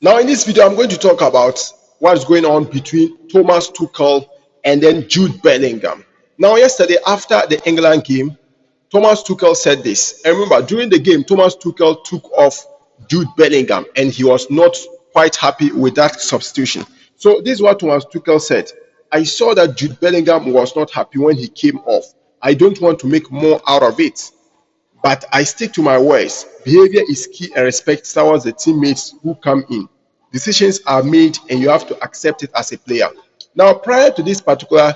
Now, in this video, I'm going to talk about what's going on between Thomas Tuchel and then Jude Bellingham. Now, yesterday, after the England game, Thomas Tuchel said this. And remember, during the game, Thomas Tuchel took off Jude Bellingham, and he was not quite happy with that substitution. So this is what Thomas Tuchel said. I saw that Jude Bellingham was not happy when he came off. I don't want to make more out of it, but I stick to my words. Behavior is key and respect towards the teammates who come in. Decisions are made and you have to accept it as a player. Now, prior to this particular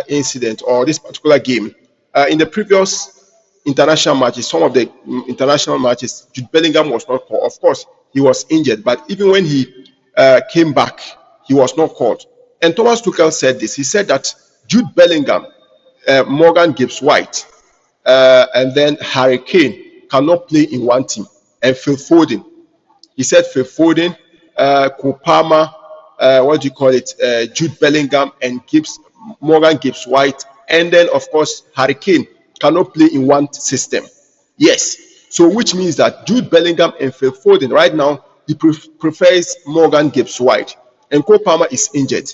incident or this particular game, in the previous international matches, some of the international matches, Jude Bellingham was not called. Of course, he was injured, but even when he came back, he was not called. And Thomas Tuchel said this. He said that Jude Bellingham, Morgan Gibbs-White, and then Harry Kane cannot play in one team. And Phil Foden. He said Phil Foden, Kopama, Jude Bellingham and Morgan Gibbs-White, and then of course Harry Kane cannot play in one system. Yes, so which means that Jude Bellingham and Phil Foden right now he prefers Morgan Gibbs-White, and Kopama is injured,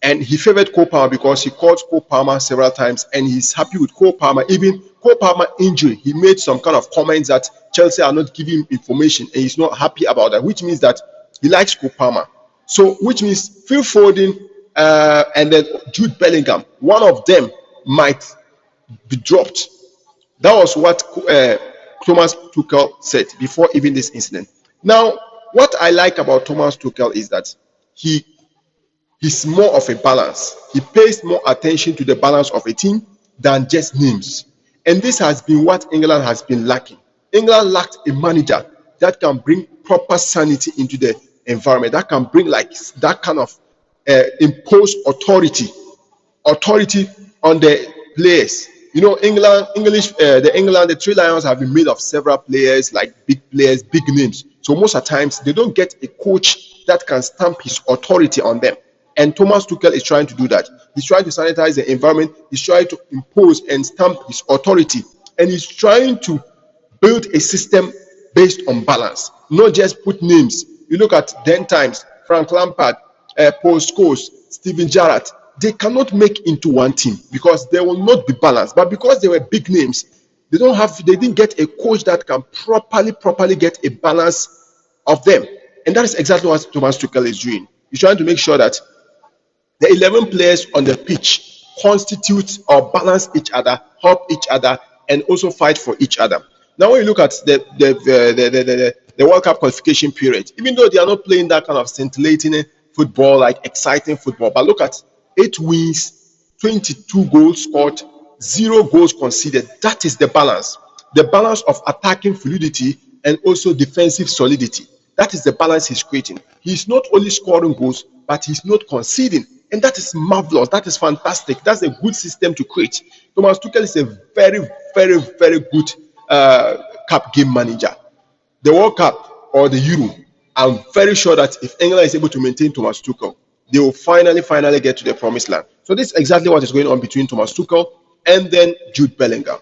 and he favored Kopama because he called Kopama several times, and he's happy with Kopama. Even Kopama injury, he made some kind of comments that Chelsea are not giving him information, and he's not happy about that, which means that he likes Kopama. So, which means Phil Foden and then Jude Bellingham, one of them might be dropped. That was what Thomas Tuchel said before even this incident. Now, what I like about Thomas Tuchel is that he's more of a balance. He pays more attention to the balance of a team than just names. And this has been what England has been lacking. England lacked a manager that can bring proper sanity into the environment, that can bring like that kind of impose authority on the players. You know, the Three Lions have been made of several players, like big players, big names. So most of the times they don't get a coach that can stamp his authority on them. And Thomas Tuchel is trying to do that. He's trying to sanitize the environment. He's trying to impose and stamp his authority, and he's trying to build a system based on balance, not just put names. You look at 10 times, Frank Lampard, Paul Scholes, Steven Gerrard, they cannot make into one team because they will not be balanced. But because they were big names, they didn't get a coach that can properly get a balance of them. And that is exactly what Thomas Tuchel is doing. He's trying to make sure that the 11 players on the pitch constitute or balance each other, help each other, and also fight for each other. Now, when you look at the World Cup qualification period, even though they are not playing that kind of scintillating football, like exciting football, but look at 8 wins, 22 goals scored, 0 goals conceded. That is the balance. The balance of attacking fluidity and also defensive solidity. That is the balance he's creating. He's not only scoring goals, but he's not conceding. And that is marvelous. That is fantastic. That's a good system to create. Thomas Tuchel is a very, very, very good cup game manager. The World Cup or the Euro, I'm very sure that if England is able to maintain Thomas Tuchel, they will finally get to the promised land. So this is exactly what is going on between Thomas Tuchel and then Jude Bellingham.